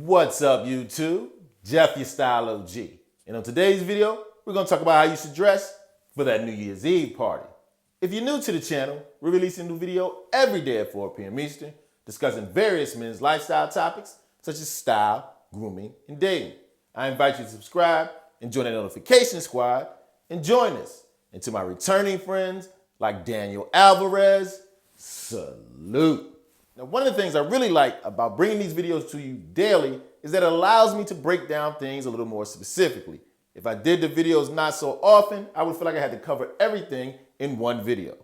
What's up, YouTube? Jeff, your Style O.G. And on today's video, we're going to talk about how you should dress for that New Year's Eve party. If you're new to the channel, we're releasing a new video every day at 4 p.m. Eastern, discussing various men's lifestyle topics such as style, grooming, and dating. I invite you to subscribe and join the notification squad and join us. And to my returning friends like Daniel Alvarez, salute. Now, one of the things I really like about bringing these videos to you daily is that it allows me to break down things a little more specifically. If I did the videos not so often, I would feel like I had to cover everything in one video.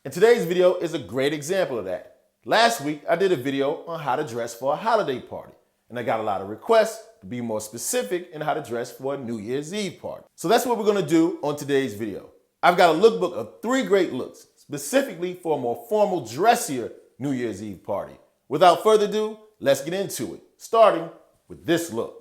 And today's video is a great example of that. Last week, I did a video on how to dress for a holiday party, and I got a lot of requests to be more specific in how to dress for a New Year's Eve party. So that's what we're gonna do on today's video. I've got a lookbook of 3 great looks, specifically for a more formal, dressier New Year's Eve party. Without further ado, let's get into it, starting with this look.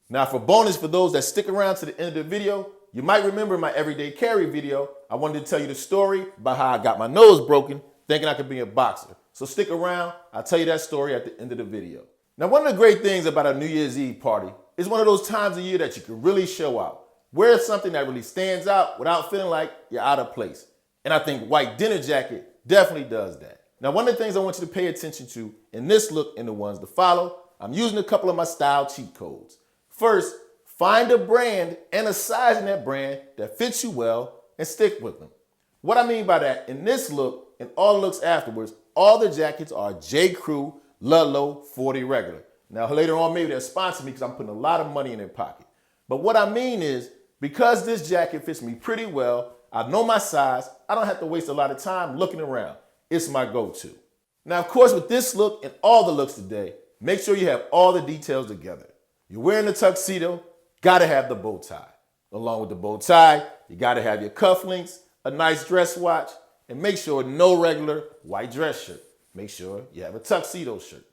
Now, for bonus for those that stick around to the end of the video, you might remember my everyday carry video. I wanted to tell you the story about how I got my nose broken thinking I could be a boxer. So stick around, I'll tell you that story at the end of the video. Now, one of the great things about a New Year's Eve party is one of those times of year that you can really show out. Wear something that really stands out without feeling like you're out of place. And I think white dinner jacket definitely does that. Now, one of the things I want you to pay attention to in this look and the ones to follow, I'm using a couple of my style cheat codes. First, find a brand and a size in that brand that fits you well and stick with them. What I mean by that, in this look and all looks afterwards, all the jackets are J. Crew Ludlow 40 regular. Now, later on, maybe they'll sponsor me because I'm putting a lot of money in their pocket. But what I mean is, because this jacket fits me pretty well, I know my size, I don't have to waste a lot of time looking around. It's my go-to. Now, of course, with this look and all the looks today, make sure you have all the details together. You're wearing the tuxedo, gotta have the bow tie. Along with the bow tie, you gotta have your cufflinks, a nice dress watch, and make sure no regular white dress shirt. Make sure you have a tuxedo shirt.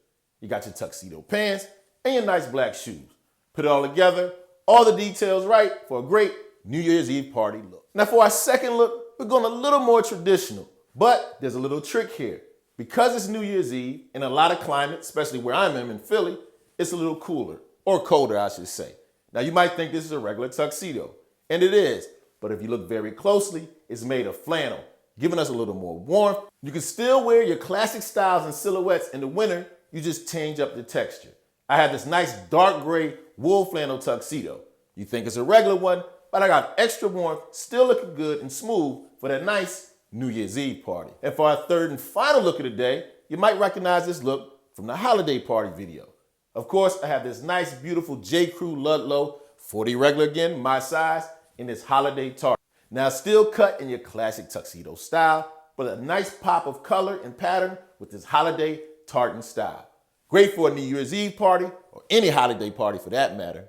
You got your tuxedo pants and your nice black shoes. Put it all together, all the details right for a great New Year's Eve party look. Now, for our second look, we're going a little more traditional. But there's a little trick here. Because it's New Year's Eve, in a lot of climates, especially where I'm in Philly, it's a little cooler, or colder, I should say. Now, you might think this is a regular tuxedo, and it is. But if you look very closely, it's made of flannel, giving us a little more warmth. You can still wear your classic styles and silhouettes in the winter, you just change up the texture. I have this nice dark gray wool flannel tuxedo. You think it's a regular one, but I got extra warmth, still looking good and smooth for that nice New Year's Eve party. And for our third and final look of the day, you might recognize this look from the holiday party video. Of course, I have this nice, beautiful J. Crew Ludlow 40 regular again, my size, in this holiday tartan. Now, still cut in your classic tuxedo style, but a nice pop of color and pattern with this holiday tartan style. Great for a New Year's Eve party, or any holiday party for that matter.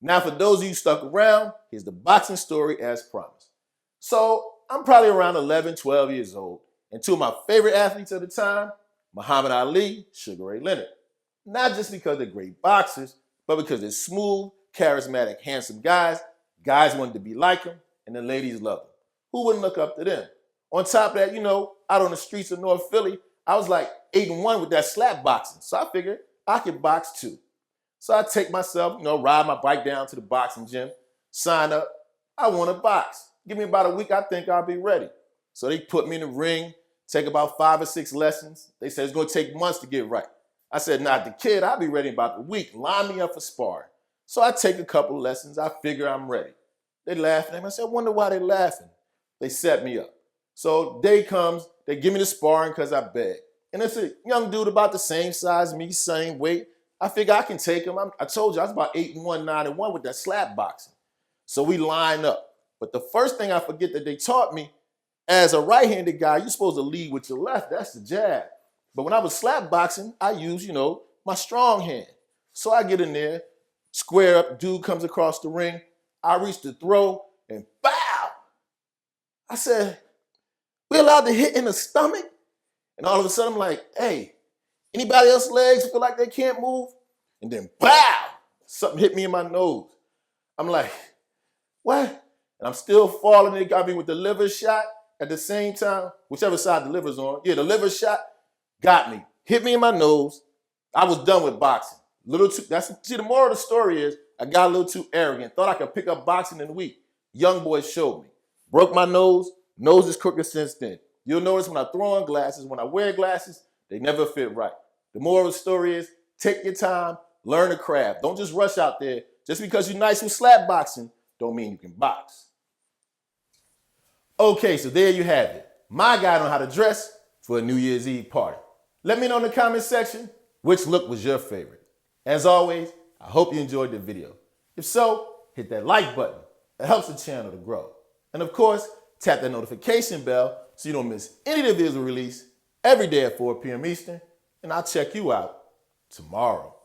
Now, for those of you stuck around, here's the boxing story as promised. So, I'm probably around 11, 12 years old, and 2 of my favorite athletes at the time, Muhammad Ali, Sugar Ray Leonard. Not just because they're great boxers, but because they're smooth, charismatic, handsome guys. Guys wanted to be like them, and the ladies loved them. Who wouldn't look up to them? On top of that, out on the streets of North Philly, I was like 8-1 with that slap boxing, so I figured I could box too. So I take myself, ride my bike down to the boxing gym, sign up. I want to box. Give me about a week, I think I'll be ready. So they put me in the ring, take about 5 or 6 lessons. They said it's going to take months to get right. I said, not the kid, I'll be ready in about a week. Line me up for sparring. So I take a couple of lessons. I figure I'm ready. They laughing at me. I said, I wonder why they laughing. They set me up. So day comes, they give me the sparring because I beg. And it's a young dude about the same size as me, same weight. I figure I can take him. I told you I was about 8-1, 9-1 with that slap boxing. So we line up. But the first thing I forget that they taught me, as a right-handed guy, you're supposed to lead with your left. That's the jab. But when I was slap boxing, I use, my strong hand. So I get in there, square up, dude comes across the ring. I reach to throw, and bow! I said, we allowed to hit in the stomach? And all of a sudden, I'm like, hey, anybody else's legs feel like they can't move? And then, bow! Something hit me in my nose. I'm like, what? And I'm still falling. They got me with the liver shot at the same time, whichever side the liver's on. Yeah, the liver shot got me. Hit me in my nose. I was done with boxing. See, the moral of the story is I got a little too arrogant. Thought I could pick up boxing in a week. Young boy showed me. Broke my nose. Nose is crooked since then. You'll notice when I throw on glasses, when I wear glasses, they never fit right. The moral of the story is take your time, learn the craft. Don't just rush out there. Just because you're nice with slap boxing, don't mean you can box. Okay, so there you have it. My guide on how to dress for a New Year's Eve party. Let me know in the comment section which look was your favorite. As always, I hope you enjoyed the video. If so, hit that like button. It helps the channel to grow. And of course, tap that notification bell so you don't miss any of the videos we release every day at 4 p.m. Eastern. And I'll check you out tomorrow.